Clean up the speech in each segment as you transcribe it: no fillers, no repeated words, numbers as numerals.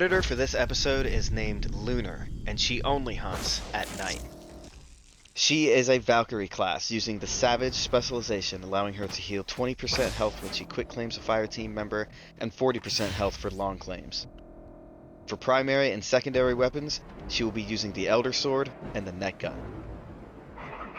predator for this episode is named Lunar, and she only hunts at night. She is a Valkyrie class, using the Savage specialization, allowing her to heal 20% health when she quick claims a fire team member, and 40% health for long claims. For primary and secondary weapons, she will be using the Elder Sword and the Net Gun.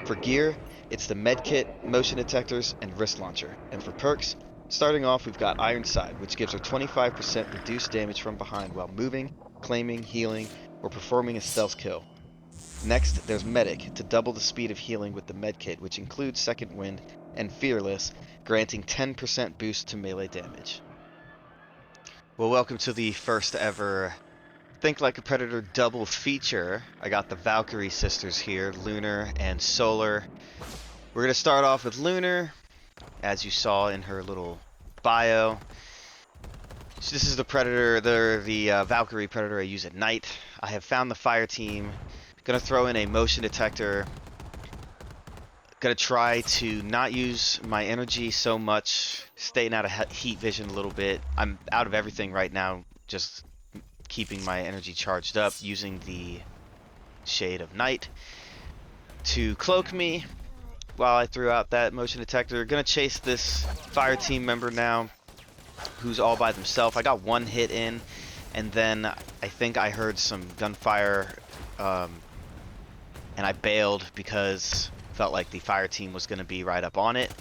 For gear, it's the Medkit, motion detectors, and wrist launcher, and for perks, starting off, we've got Iron Side, which gives her 25% reduced damage from behind while moving, claiming, healing, or performing a stealth kill. Next, there's Medic, to double the speed of healing with the Medkit, which includes Second Wind, and Fearless, granting 10% boost to melee damage. Well, welcome to the first ever Think Like a Predator double feature. I got the Valkyrie sisters here, Lunar and Solar. We're going to start off with Lunar, as you saw in her little bio. So this is the Predator, the Valkyrie Predator I use at night. I have found the fire team. Gonna throw in a motion detector. Gonna try to not use my energy so much, staying out of heat vision a little bit. I'm out of everything right now, just keeping my energy charged up, using the Shade of Night to cloak me while I threw out that motion detector. Gonna chase this fire team member now, who's all by themselves. I got one hit in, and then I think I heard some gunfire, and I bailed because I felt like the fire team was going to be right up on it.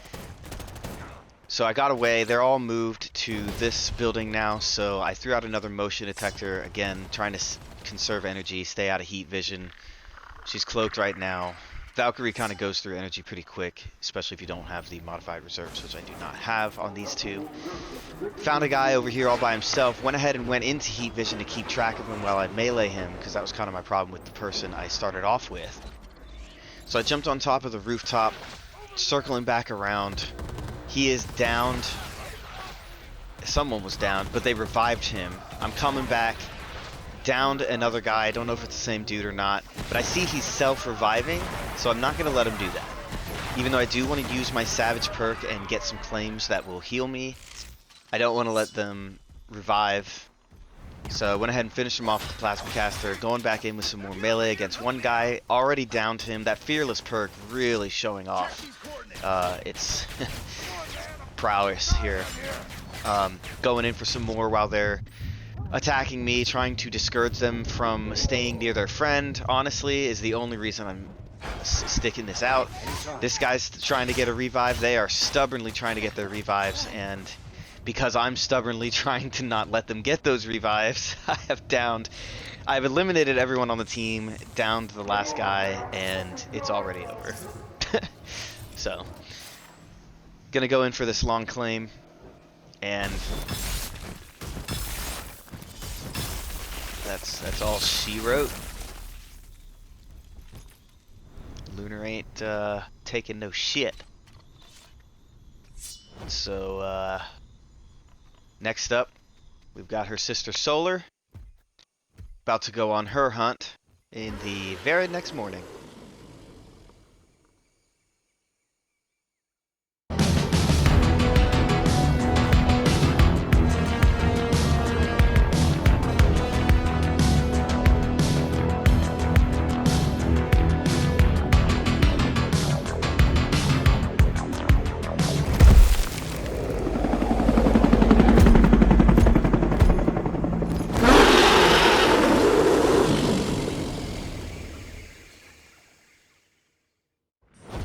So I got away. They're all moved to this building now, so I threw out another motion detector, again trying to conserve energy, stay out of heat vision. She's cloaked right now. Valkyrie kind of goes through energy pretty quick, especially if you don't have the modified reserves, which I do not have on these two. Found a guy over here all by himself, went ahead and went into heat vision to keep track of him while I melee him, because that was kind of my problem with the person I started off with. So I jumped on top of the rooftop, circling back around. He is downed. Someone was downed, but they revived him. I'm coming back. Downed another guy. I don't know if it's the same dude or not, but I see he's self-reviving, so I'm not going to let him do that. Even though I do want to use my Savage perk and get some claims that will heal me, I don't want to let them revive. So I went ahead and finished him off with the Plasma Caster, going back in with some more melee against one guy. Already downed him. That Fearless perk really showing off its prowess here. Going in for some more while they're attacking me, trying to discourage them from staying near their friend, honestly, is the only reason I'm sticking this out. This guy's trying to get a revive. They are stubbornly trying to get their revives, and because I'm stubbornly trying to not let them get those revives, I've eliminated everyone on the team, downed the last guy, and it's already over. So, gonna go in for this long claim, and that's all she wrote. Lunar ain't taking no shit. So next up, we've got her sister Solar, about to go on her hunt in the very next morning.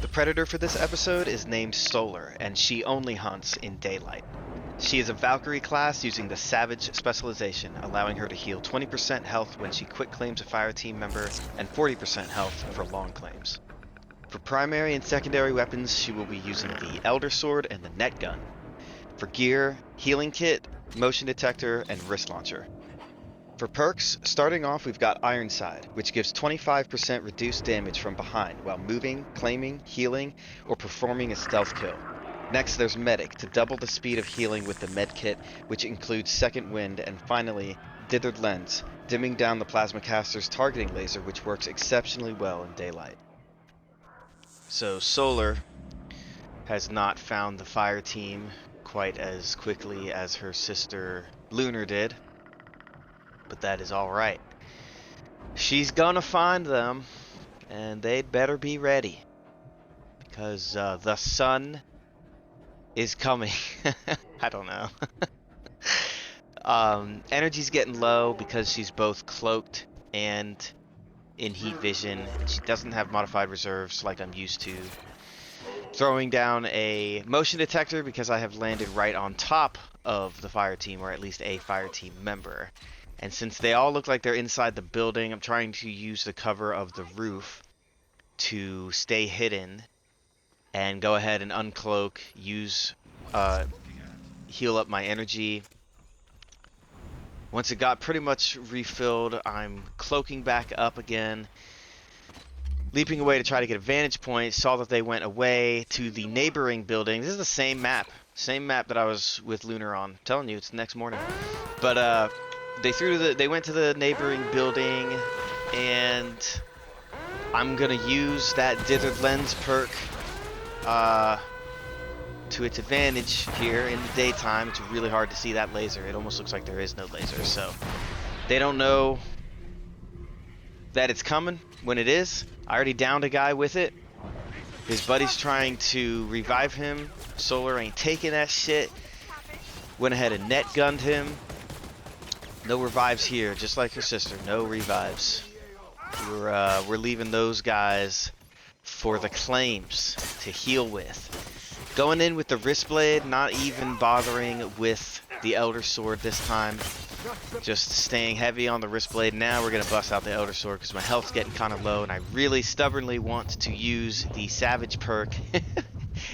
The predator for this episode is named Solar, and she only hunts in daylight. She is a Valkyrie class using the Savage specialization, allowing her to heal 20% health when she quick claims a fire team member and 40% health for long claims. For primary and secondary weapons, she will be using the Elder Sword and the Net Gun. For gear, healing kit, motion detector, and wrist launcher. For perks, starting off we've got Iron Side, which gives 25% reduced damage from behind while moving, claiming, healing, or performing a stealth kill. Next there's Medic, to double the speed of healing with the Medkit, which includes Second Wind, and finally, Dithered Lens, dimming down the Plasma Caster's targeting laser, which works exceptionally well in daylight. So Solar has not found the fire team quite as quickly as her sister Lunar did. but that is alright. She's gonna find them, and they'd better be ready, because the sun is coming. I don't know. Energy's getting low because she's both cloaked and in heat vision. She doesn't have modified reserves like I'm used to. Throwing down a motion detector because I have landed right on top of the fire team, or at least a fire team member. And since they all look like they're inside the building, I'm trying to use the cover of the roof to stay hidden and go ahead and uncloak, use heal up my energy. Once it got pretty much refilled, I'm cloaking back up again, leaping away to try to get a vantage point. Saw that they went away to the neighboring building. This is the same map that I was with Lunar on. I'm telling you, it's the next morning. But they went to the neighboring building, and I'm gonna use that dithered lens perk to its advantage here in the daytime. It's really hard to see that laser. It almost looks like there is no laser, so they don't know that it's coming when it is. I already downed a guy with it. His buddy's trying to revive him. Solar ain't taking that shit. Went ahead and net gunned him. No revives here, just like her sister. No revives. We're leaving those guys for the claims to heal with. Going in with the wrist blade, not even bothering with the Elder Sword this time. Just staying heavy on the wrist blade. Now we're going to bust out the Elder Sword because my health's getting kind of low, and I really stubbornly want to use the Savage perk.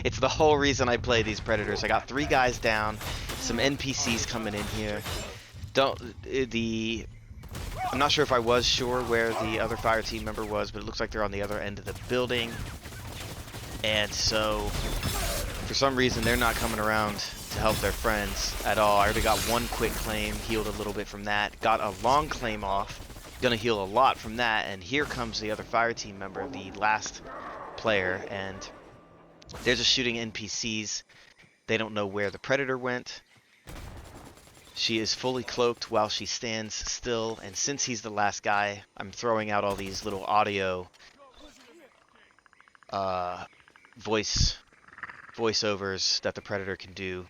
It's the whole reason I play these Predators. I got 3 guys down, some NPCs coming in here. I'm not sure if I was sure where the other fire team member was, but it looks like they're on the other end of the building. And so, for some reason, they're not coming around to help their friends at all. I already got 1 quick claim, healed a little bit from that. Got a long claim off, gonna heal a lot from that. And here comes the other fire team member, the last player, and they're just shooting NPCs. They don't know where the Predator went. She is fully cloaked while she stands still, and since he's the last guy, I'm throwing out all these little audio voiceovers that the Predator can do,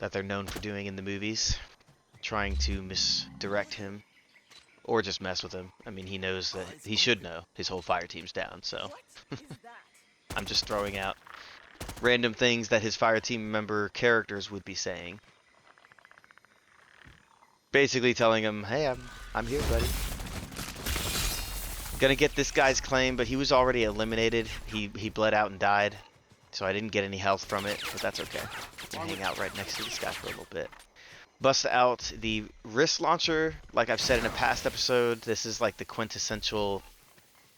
that they're known for doing in the movies, trying to misdirect him, or just mess with him. I mean, he knows that, he should know his whole fire team's down, so I'm just throwing out random things that his fire team member characters would be saying. Basically telling him, hey, I'm here, buddy. Gonna get this guy's claim, but he was already eliminated. He bled out and died, so I didn't get any health from it, but that's okay. I can hang out right next to this guy for a little bit. Bust out the wrist launcher. Like I've said in a past episode, this is like the quintessential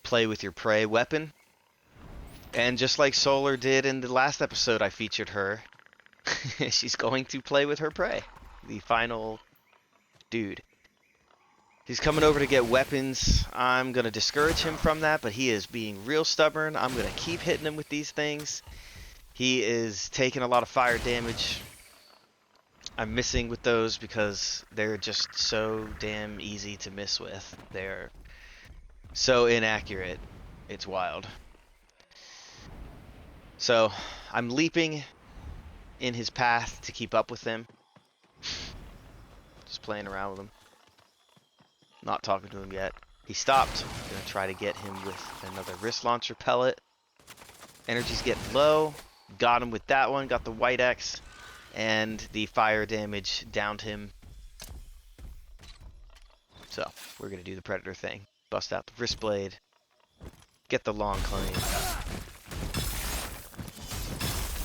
play with your prey weapon. And just like Solar did in the last episode I featured her, she's going to play with her prey. The final dude. He's coming over to get weapons. I'm going to discourage him from that, but he is being real stubborn. I'm going to keep hitting him with these things. He is taking a lot of fire damage. I'm missing with those because they're just so damn easy to miss with. They're so inaccurate. It's wild. So, I'm leaping in his path to keep up with him. Just playing around with him. Not talking to him yet. He stopped. I'm gonna try to get him with another wrist launcher pellet. Energy's getting low. Got him with that one. Got the white X. And the fire damage downed him. So, we're gonna do the Predator thing. Bust out the wrist blade. Get the long claim.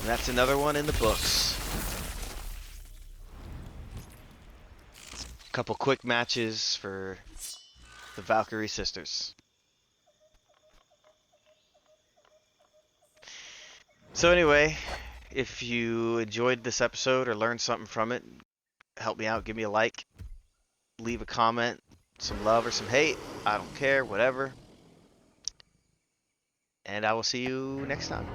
And that's another one in the books. Couple quick matches for the Valkyrie sisters. So anyway, if you enjoyed this episode or learned something from it, help me out, give me a like, leave a comment, some love or some hate, I don't care, whatever. And I will see you next time.